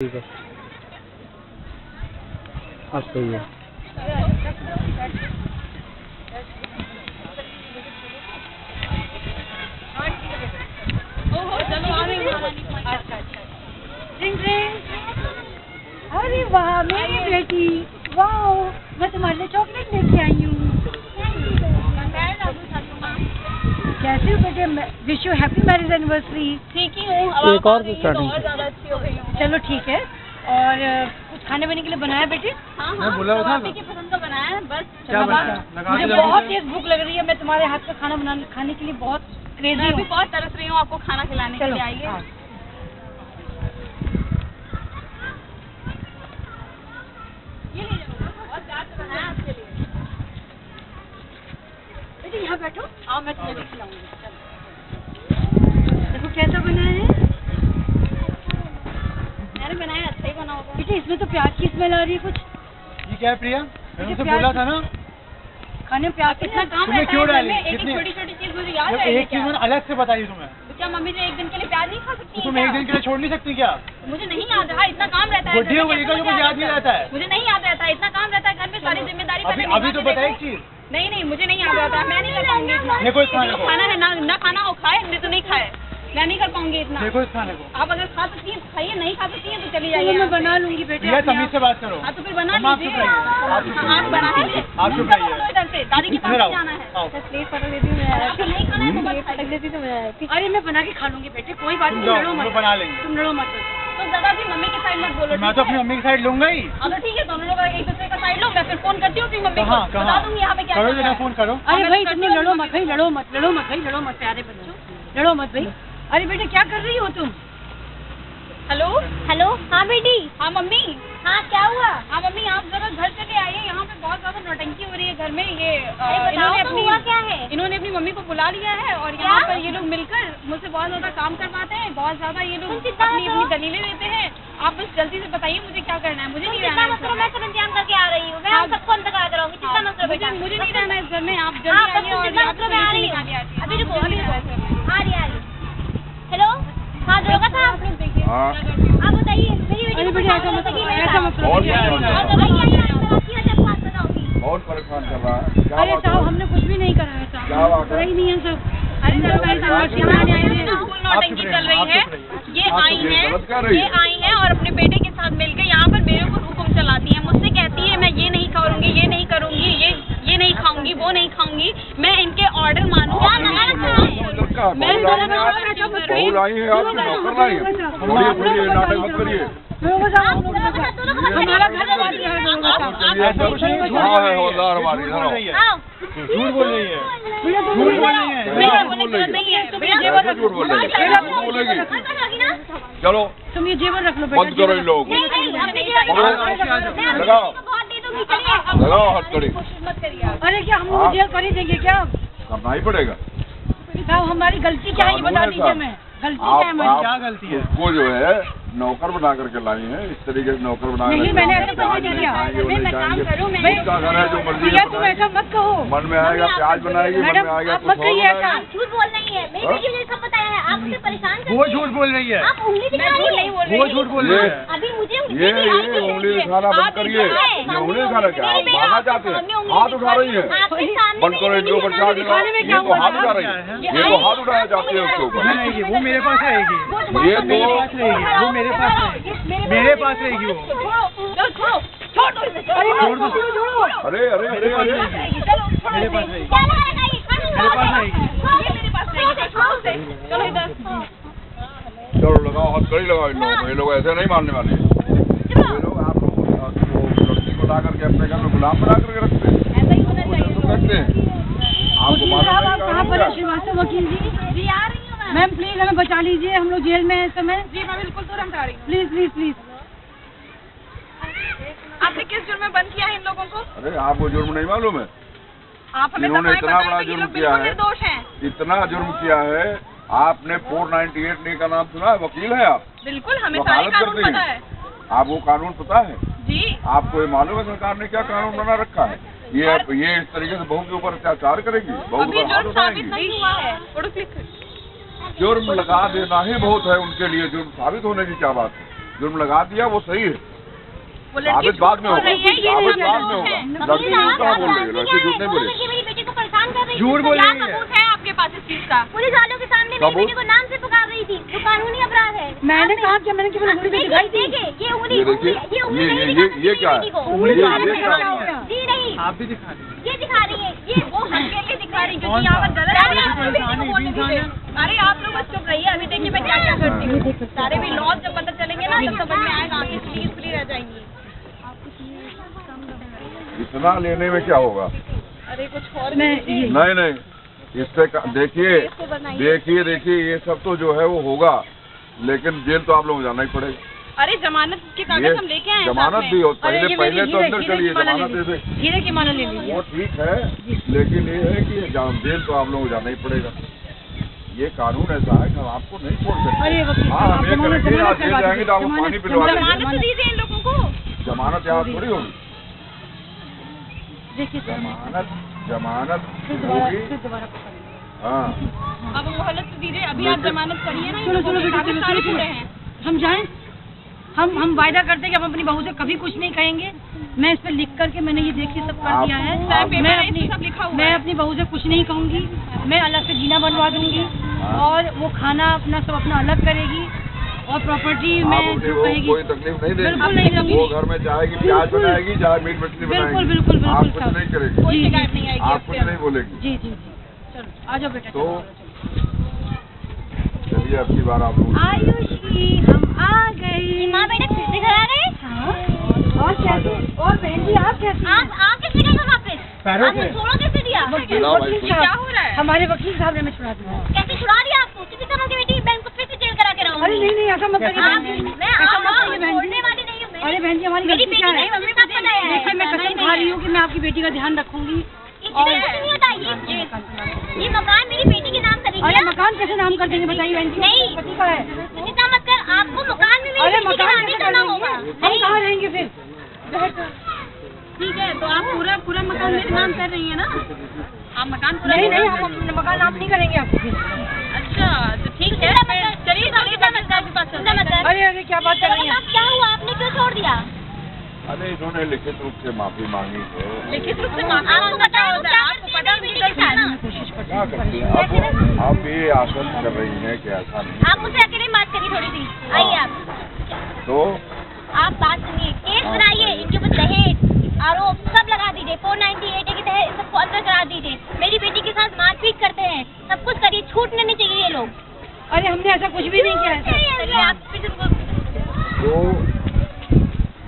ठीक है, अब सही है। अरे वाह मेरी बेटी, वाह मैं तुम्हारे लिए चॉकलेट लेके आई हूँ। कैसे हो बेटे? Wish you happy marriage anniversary. ठीक ही हूँ, अब एक और तो स्टार्टिंग और ज्यादा अच्छी हो गई हूँ। चलो ठीक है। और कुछ खाने वाने के लिए बनाया बेटे? हाँ मैं बोला था आप ही की पसंद का बनाया है बस। क्या बनाया? मुझे बहुत तेज भूख लग रही है, मैं तुम्हारे हाथ का खाना खाने के लिए बहुत क्रेजी मैं भी हूँ। बहुत तरस रही हूँ आपको खाना खिलाने के लिए। आइए। हाँ। ये लीजिए, बहुत प्यार से बनाया है आपके लिए। बेटे यहाँ बैठो, आओ मैं तुम्हें भी खिलाऊंगी। देखो कैसा बना है। मैंने बनाया अच्छा ही बना होगा। बेटे इसमें तो प्याज की स्मेल आ रही है कुछ। ये क्या है प्रिया? मैंने उसे प्याज बोला था ना, खाने में प्याज कितना काम तुमने रहता क्यों है घर डाली? में, एक कितने? छोटी छोटी चीज मुझे याद जब है। एक चीज मैंने अलग से बताई तुम्हें, तो क्या मम्मी जो एक दिन के लिए प्याज नहीं खा सकती तो है तुम एक दिन के लिए छोड़ नहीं सकती क्या? मुझे नहीं याद रहा, इतना काम रहता है। बुढ़ी हो गई का जो कुछ याद नहीं रहता है। मुझे नहीं याद रहता है, इतना काम रहता है घर में, सारी जिम्मेदारी अभी पहले अभी तो निभा के बताई एक देखो। चीज, नहीं मुझे नहीं याद रहता, मैं नहीं कर पाऊंगी इतना। देखो इस खाने जो को, खाना है ना खाना हो खाए, नहीं तो नहीं खाए, मैं नहीं कर पाऊंगी इतना। देखो इस खाने को। आप अगर खा सकती हैं तो खाइए, नहीं खा सकती हैं तो चली चलो जाइए। मैं बना लूंगी बेटे। प्रिया अपने तमीज आप। से बात करो। हाँ तो फिर बना अम्मा, आप लीजिए। चुप रहिए, आप चुप रहिए। आप बना लीजिए। आप चुप रहिए। इधर से दादी के पास इधर आओ, जाना है। आओ। प्लेट पटक देती हूँ मैं। आपको नहीं खाना है तो बस पटक देती तो मैं। अरे मैं बना के खा लूंगी बेटे, कोई बात तुम नहीं। जाओ, लड़ो हम लोग मत, बना लेंगे। तुम लड़ो मत। तो दादाजी मम्मी के साइड मत बोलो। मैं तो अपनी मम्मी की साइड लूंगा ही। हाँ तो ठीक है, दोनों लोग एक दूसरे का साइड लो। मैं फिर फोन करती हूँ अपनी मम्मी को, कहाँ बता कहाँ दूंगी यहाँ पे क्या करो, चल रहा जरा है। फोन करो। अरे भाई तुम लड़ो मत भाई, लड़ो मत, लड़ो मत भाई, लड़ो मत प्यारे बच्चों, लड़ो मत भाई। अरे बेटे क्या कर रही हो तुम? Hello hello. हाँ बेटी। हाँ मम्मी। हाँ क्या हुआ? हाँ मम्मी आप जरा घर चले आइए, यहाँ पे बहुत ज्यादा नौटंकी हो रही है घर में। ये अरे बताओ तो हुआ क्या है? इन्होंने अपनी मम्मी को बुला लिया है और क्या? यहाँ पर ये लोग मिलकर मुझसे बहुत ज्यादा काम करवाते हैं। बहुत ज्यादा ये लोग तुम चिंता मत अपनी करो। दलीलें देते हैं। आप बस जल्दी से बताइए मुझे क्या करना है। मुझे तुम नहीं चिंता रहना मत करो, है मैं सब इंतजाम करके आ रही हूँ। मैं हाँ। आप सबको अंदर करा कराऊंगी, चिंता मत करो बेटा। मुझे नहीं रहना है इस घर में। आप हाँ जल्दी बस आइए तुम और चिंता मत करो, मैं आ रही हूँ। अभी रुको, अभी रुको। आ रही, आ रही। हेलो। हाँ दरोगा साहब। हाँ आप बताइए मेरी बेटी अरे को बेटे ऐसा मत करो, ऐसा मत करो। और बेटे, क्या ऐसा कर मत रहे करो। हो? बहुत बहुत परेशान कर रहा है। क्या अरे बात साहब है? हमने कुछ भी नहीं करा है क्या साहब, बात है? करा ही नहीं है सब। अरे जरा भाई यहाँ साहब यहाँ आए हैं। फुल नौटंकी चल रही है। ये आप आई तो है, गलत कर रही ये है। आई है और अपने बेटे के साथ मिलकर यहाँ पर मेरे को हुक्म चलाती है। मुझसे कहती है मैं ये नहीं करूँगी, ये नहीं करूँगी, ये नहीं खाऊंगी, वो नहीं खाऊंगी। मैं इनके ऑर्डर मानूँ। बहू लाई है, आपकी नौकर लाई है। छोड़िए छोड़िए, नाटक मत करिए। हमारा घर बर्बाद किया है दरोगा साहब। हाँ है हौलदार हमारी, इधर आओ। झूठ बोल रही है, भैया झूठ बोल रही है। भैया बोलने की जरूरत नहीं है। भैया जेवर कैसे झूठ बोल रही है? झूठ बोलेगी? चलो तुम ये जेवर रख लो बेटा। बंद करो इन लोगों को। लगाओ लगाओ हथकड़ी। मत करिए। अरे क्या हम लोग जेल कर ही देंगे क्या? करना ही पड़ेगा। साहब हमारी गलती क्या है ये बता दीजिए हमें। गलती क्या है हमारी? क्या गलती है? उसको जो है नौकर बना करके लाई है, इस तरीके से नौकर बना नहीं, करके मैंने लाई है। ऐसा कुछ नहीं किया। खाएंगे, वो मैं नहीं काम खाएंगे। करूँ, मैं उसका घर है, जो मर्जी भैया है तुम बनाएगी। ऐसा मत कहो। मन में आएगा प्याज बनाएगी, मन मैडम में आएगा आप कुछ मत और कहिए ऐसा। बनाएगी। झूठ बोल रही है, मेरी बेटी मुझे सब बताया है। आप मुझे परेशान कर वो झूठ बोल रही है, आप उंगली दिखा मैं झूठ रही नहीं है। बोल रही। वो झूठ बोल रही है। अभी मुझे ये उंगली उंगली दिखाना बंद करिए। ये उंगली दिखाना क्या है? भागना चाहते हैं, हाथ उठा रही है। आपके सामने बंद करो इनके ऊपर चार्ज लगाओ। दिखाने में ये क्या तो हाथ हुआ? उठा रही है, ये तो हाथ उठाना चाहती है उसके ऊपर। नहीं नहीं, वो मेरे पास रहेगी, ये मेरे तो पास रहेगी, वो मेरे पास रहेगी, मेरे पास रहेगी वो। छोड़ दो, अरे अरे अरे अरे मेरे पास रहेगी, क्या लगा रखा है? मेरे पास रहेगी। चलो इधर। चलो लगाओ हथकड़ी लगाओ इन लोगों को। ये लोग ऐसे नहीं मानने वाले। ये लोग आप लोग वो लड़की को ला करके अपने घर में गुलाम बना करके रखते हैं। ऐसा ही होना चाहिए। तो करते हैं आपको वकील मालूम साहब है आप कहाँ पर है? श्रीवास्तव वकील जी। जी आ रही हूँ मैं। मैम प्लीज हमें बचा लीजिए, हम लोग जेल में हैं इस समय। जी मैं बिल्कुल तुरंत आ रही हूँ। Please please please. आपने किस जुर्म में बंद किया है इन लोगों को? अरे आपको जुर्म नहीं मालूम है? आप हमें इन्होंने बताएं, इतना बताएं बड़ा कि ये जुर्म लोग किया बिल्कुल है। निर्दोष हैं। इतना जुर्म किया है। आपने 498 डी का नाम सुना है? वकील है आप? बिल्कुल हमें सारे वकालत कानून करते पता हैं। है। आपको कानून पता है? जी आपको ये मालूम है सरकार ने क्या कानून बना रखा है? ये इस तरीके से बहू के ऊपर अत्याचार करेगी, बहू अभी पर हाथ जुर्म साबित उठाएगी। नहीं हुआ है। फोटो क्लिक जुर्म लगा देना ही बहुत है उनके लिए। जुर्म साबित होने की क्या बात है? जुर्म लगा दिया वो सही है, वो लड़की साबित बाद में होगा, बोल रही है, ये साबित नहीं बाद में होगा। लड़की झूठ कहाँ बोल रही है, लड़की झूठ नहीं बोली, मेरी बेटी को परेशान कर रही थी। झूठ बोल क्या रही है। सबूत है आपके पास इस चीज का? पुलिस वालों के सामने मेरी सबूत? बेटी को नाम से पुकार रही थी, जो कानूनी अपराध है। मैंने कहा कि मैंने केवल उंगली देखिए, दिखाई थी। देखिए, ये उंगली ये देखिए, ये उंगली नहीं ये दिखाती ये क्या है? बेटी को। उंगली ये दिखाने में क्या क्या है? हो गया? जी नहीं, आप भी दिखा रही हैं। ये दिखा रही है, ये वो हल्के लिए दिखा रही क्योंकि कौन यहाँ पर सा? गलत है। अरे आप कोई बेटी को इंसान बोलने नहीं, दीजिए। इंसान अरे आप लोग बस चुप रहिए, अभी देखिए मैं क्या क्या करती हूँ। सारे भी लॉज जब पता चलेंगे ना तब समझ में आएगा, आगे फ्री रह जाएंगी। इतना लेने में क्या होगा? अरे कुछ और मैं ये नहीं नहीं, इससे देखिए देखिए ये सब तो जो है वो होगा, लेकिन जेल तो आप लोगों को जाना ही पड़ेगा। अरे जमानत के ये कागज हम लेके आए हैं जमानत साथ में। भी हो, अरे पहले ये पहले मेरी तो अंदर हीरे चलिए की माला जमानत ले ऐसे लीजिए। हीरे की माला ले लीजिए। वो ठीक है, लेकिन ये है कि जेल तो आप लोगों को जाना ही पड़ेगा। ये कानून ऐसा है कि हम आपको नहीं छोड़ सकते। अरे वकील हाँ, साहब, हम आप ये जमानत करेंगे, आप जमानत जेल करवा जाएंगे तो आपको दीजिए। पानी पिलवा देंगे। जमानत तो दीजिए इन लोगों को। जमानत यहाँ थोड़ी होगी, देखिए जमानत फिर दोबारा होगी। फिर दोबारा पकड़। हाँ, अब मोहलत तो दीजिए, अभी आप जमानत करिए ना। चलो चलो बेटा, चलो सारे चलो पूरे चलो। हैं। हम जाएं, हम वायदा करते हैं कि हम अपनी बहू से कभी कुछ नहीं कहेंगे। मैं इस पे लिख करके मैंने ये देखिए सब कर दिया है। आप- मैं मैं अपनी बहू से कुछ नहीं कहूँगी, मैं अलग से जीना बनवा दूंगी और वो खाना अपना सब अपना अलग करेगी और प्रॉपर्टी आप में उसे जो वो कहेगी। कोई तकलीफ नहीं बिल्कुल नहीं देगी। देगी। वो घर में चाहेगी प्याज बनाएगी, चाहे मीट मछली बिल्कुल बनाएगी, बिल्कुल आप बिल्कुल कुछ साहब। नहीं करेगी, कोई जी, शिकायत जी, नहीं आएगी आप आपसे कुछ अब। नहीं बोलेगी। जी जी जी, चलो आ जाओ बेटा। तो चलिए अब की बार आप लोग आयुषी हम आ गए। माँ बेटा फिर से घर आ गए? हाँ, और कैसे? और बहन जी आप कैसे? आप कैसे गए घर वापस? पैरों आपने से। छोड़ो कैसे दिया? वकील लाओ भाई, वकील क्या साहब, हो रहा है? हमारे वकील साहब ने हमें छुड़ा दिया। कैसे छुड़ा दिया आपको? किसी तरह की बेटी बहन को फिर से जेल करा के अरे रहूंगी। नहीं नहीं, ऐसा मत करिए हाँ, बहन जी, मैं ऐसा मत करिए बहन छोड़ने जी। वाली नहीं हूँ। अरे बहन जी, हमारी मेरी गलती बेटी क्या नहीं, है? मम्मी पापा नहीं है। देखिए मैं कसम खा रही हूँ कि मैं आपकी बेटी का ध्यान रखूंगी। इसमें कुछ नहीं होता। ये मकान मेरी बेटी के नाम करेंगे। अरे मकान कैसे नाम कर देंगे बताइए बहन जी? नहीं। पति का है। चिंता मत कर, आपको मकान में मेरी अरे बेटी के मकान नाम ही कैसे करना कर होगा। देंगे? हम कहाँ रहेंगे फिर? ठीक है, तो आप पूरा मकान मेरे नाम कर रही है ना? आप मकान पूरा नहीं नहीं, हम मकान नाम नहीं करेंगे आपको फिर। अच्छा तो ठीक है, चलिए चिंता मत कर। अरे अरे क्या बात कर रही हैं? क्या हुआ? आपने क्यों छोड़ दिया? अरे इन्होंने लिखित रूप से माफी मांगी है। लिखित रूप से माफी आपको पता है वो क्या आपको पता है बेटी के साथ? कोशिश करती क्या हूँ। करते हैं आप ये आश्वस्त कर रही हैं कि ऐसा नहीं आप मुझसे अकेले बात करिए थोड़ी सी। आइए आप तो आप बात सुनिए। केस बनाइए, इनके ऊपर दहेज आरोप सब लगा दीजिए। 498 के तहत सबको अंदर करा दीजिए। मेरी बेटी के साथ मारपीट करते हैं, सब कुछ करिए। छूटने नहीं चाहिए ये लोग। अरे हमने ऐसा कुछ भी नहीं किया है सर। चलिए आप फिर इसको- तो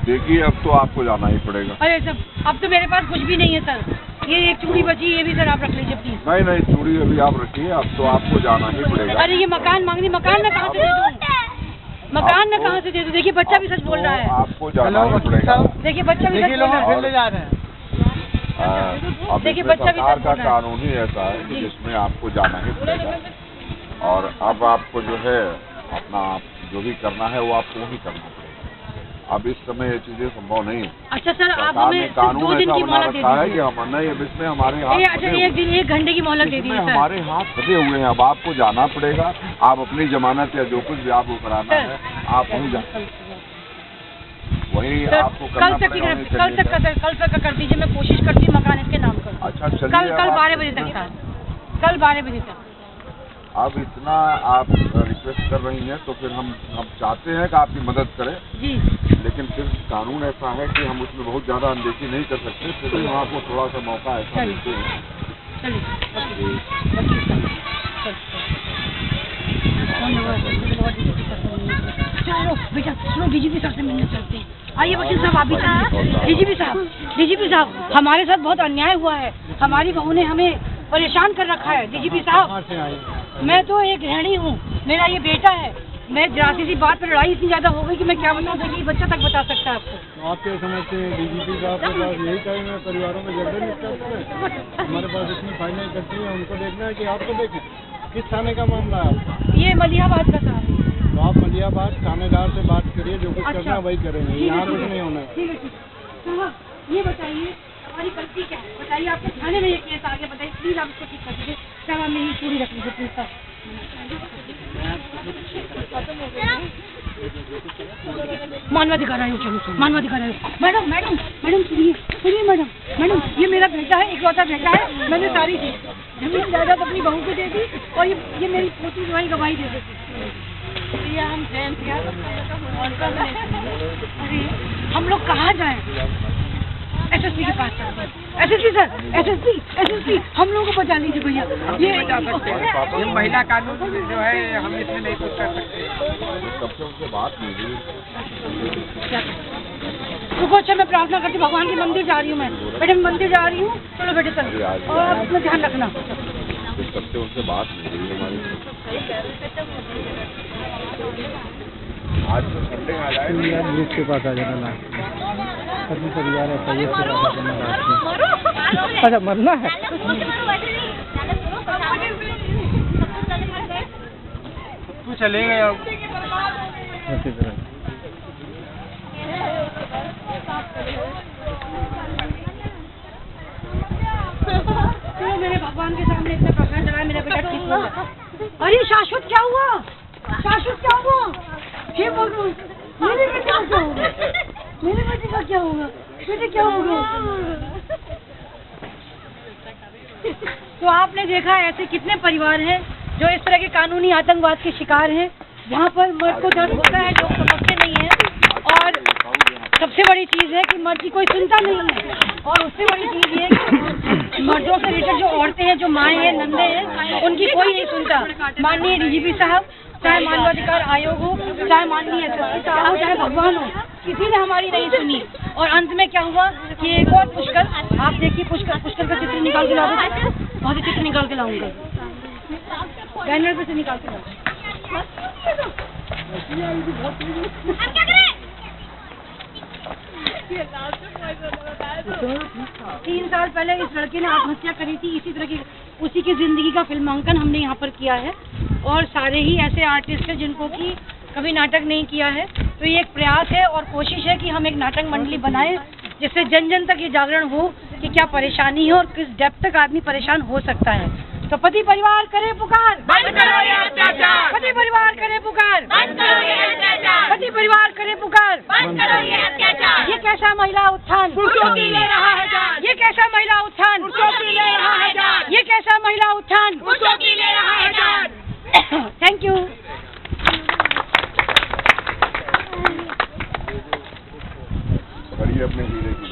देखिए अब तो आपको जाना ही पड़ेगा। अरे सर अब तो मेरे पास कुछ भी नहीं है सर। ये एक चूड़ी बची, ये भी सर आप रख लीजिए प्लीज। नहीं नहीं, चूड़ी अभी आप रखिए, अब तो आपको जाना ही पड़ेगा। अरे ये मकान मांगनी, मकान में कहाँ से दे दूँ? मकान में कहाँ से दे दूँ? देखिए बच्चा भी सच बोल रहा है। आपको जाना हेलो ही वकील पड़ेगा। साहब, देखिए बच्चा भी सच देखिए बोल लोग रहा है। फिर ले जा रहे हैं। अब देखिए इसमें बच्चा भी सरकार सच का बोल रहा है। कानून ही ऐसा है कि जिसमें आपको जाना ही पड़ेगा। और अब आपको जो है अपना आप जो भी करना है वो आपको ही करना पड़ेगा। अब इस समय ये चीजें संभव नहीं है। अच्छा सर, आप सरकार ने हमें सिर्फ कानून 2 दिन ऐसा की बना मोहलत दे रखा है कि दीजिए। हम नहीं, अब इसमें हमारे हाथ अच्छा फंसे एक हुए दिन 1 घंटे की मोहलत दे हैं। दीजिए इसमें सर। हमारे हाथ फंसे हुए हैं। अब आपको जाना पड़ेगा। आप अपनी जमानत या जो कुछ भी आपको कराना सर, है आप वहीं जा, वहीं सर, आपको करना कल तक पड़ेगा। वहीं कल तक चलिएगा। कल तक कर दीजिए। मैं कोशिश करती हूँ मकान इसके नाम कर। अच्छा चलिए, कल अब कल आप 12 बजे तक सर, कल 12 बजे तक। अब इतना आप रिक्वेस्ट कर रही हैं तो फिर हम चाहते हैं कि आपकी मदद करें, जी लेकिन फिर कानून ऐसा है कि हम उसमें बहुत ज़्यादा अनदेखी नहीं कर सकते। फिर भी हम आपको थोड़ा सा मौका ऐसा चलिए। देते हैं। चलिए वकील साहब, चलो बेटा सुनो, डीजीपी साहब से मिलने चलते हैं। आइए वकील साहब आप भी चलिए। डीजीपी साहब हमारे साथ बहुत अन्याय हुआ है। हमारी बहू ने हमें परेशान कर रखा है। डीजीपी साहब मैं तो एक गृहिणी हूँ, मेरा ये बेटा है। मैं जरा सी बात पर लड़ाई इतनी ज्यादा हो गई कि मैं क्या बताऊँ। देखिए बच्चा तक बता सकता है आपको। आपके समझते हैं डीजीपी साहब के पास यही टाइम है परिवारों में झगड़े निपटाते हैं। हमारे पास इतनी फाइनें इकट्ठी है, उनको देखना है कि आपको देखें। किस थाने का मामला है आपका? ये मलियाबाद का साहब। तो आप मलियाबाद थानेदार से बात करिए, जो कुछ अच्छा। करना है वही करेंगे। ठीक है, यहाँ ठीक कुछ है। नहीं होना है। ठीक है ठीक है। साहब ये बताइए हमारी गलती क्या है बताइए, आपके थाने में ये केस आ गया, बताइए प्लीज आप इसको ठीक कर दीजिए। साहब आप मेरी चूड़ी रख लीजिए प्लीज साहब। मानवाधिकार आयोग, चलो मानवाधिकार आयोग। मैडम मैडम मैडम सुनिए सुनिए मैडम मैडम, ये मेरा बेटा है, इकलौता बेटा है। मैंने सारी जमीन जायदाद अपनी बहू को दे दी और ये मेरी पोती जो है गवाही दे देती। ये हम हम लोग कहाँ जाएं? एसएसपी के पास एसएसपी सर, एसएसपी हम लोगों को बचा लीजिए भैया। ये महिला कानून जो है हम इसमें नहीं कुछ कर सकते। कब से उनसे बात नहीं हुई। रुको, अच्छा मैं प्रार्थना करती हूँ, भगवान के मंदिर जा रही हूँ मैं। बेटे मैं मंदिर जा रही हूँ, चलो बेटे चलो, और आप अपना ध्यान रखना। कब से उनसे बात नहीं हुई हमारी। आज तो संडे आ जाए, इसके पास आ जाना ना, अपनी परिवार है सही से बात करना। अच्छा मरना है, तू चलेगा अब। अच्छी तरह तो मेरे भगवान के सामने इतना प्रश्न चला, मेरा बेटा ठीक हुआ। अरे शाश्वत क्या हुआ? शाश्वत क्या हुआ? हे भगवान, मेरे बेटे का क्या होगा? मेरे बेटे का क्या होगा? बेटे क्या होगा? तो आपने देखा ऐसे कितने परिवार हैं जो इस तरह के कानूनी आतंकवाद के शिकार हैं, जहाँ पर मर्द को दर्द होता है, लोग समझते नहीं हैं। और सबसे बड़ी चीज़ है कि मर्द की कोई सुनता नहीं है। और उससे बड़ी चीज़ ये कि मर्दों से रिलेटेड जो औरतें हैं, जो माएँ हैं, नंदे हैं, उनकी कोई नहीं सुनता। माननीय डीजीपी साहब, चाहे मानवाधिकार आयोग हो, चाहे माननीय एसएसपी साहब हो, चाहे भगवान हो, किसी ने हमारी नहीं सुनी। और अंत में क्या हुआ कि एक और पुष्कर, आप देखिए पुष्कर का चित्र निकाल के ला दो, वहाँ से चित्र निकाल के लाऊंगा, बैनर पे से निकाल के लाऊंगा। 3 साल पहले इस लड़के ने आत्महत्या करी थी, इसी तरह की उसी की जिंदगी का फिल्मांकन हमने यहाँ पर किया है। और सारे ही ऐसे आर्टिस्ट हैं जिनको कि कभी नाटक नहीं किया है। तो ये एक प्रयास है और कोशिश है कि हम एक नाटक मंडली बनाएं जिससे जन जन तक ये जागरण हो कि क्या परेशानी है और किस डेप्थ तक आदमी परेशान हो सकता है। तो पति परिवार करे पुकार, बंद करो ये अत्याचार। पति परिवार करे पुकार, बंद करो ये अत्याचार। पति परिवार करे पुकार, बंद करो ये अत्याचार। ये कैसा महिला उत्थान? पुरुषों की ले रहा है जान। ये कैसा महिला उत्थान? पुरुषों की ले रहा है जान। ये कैसा महिला उत्थान? पुरुषों की ले रहा है जान। Thank you. करिए अपने हीरे की।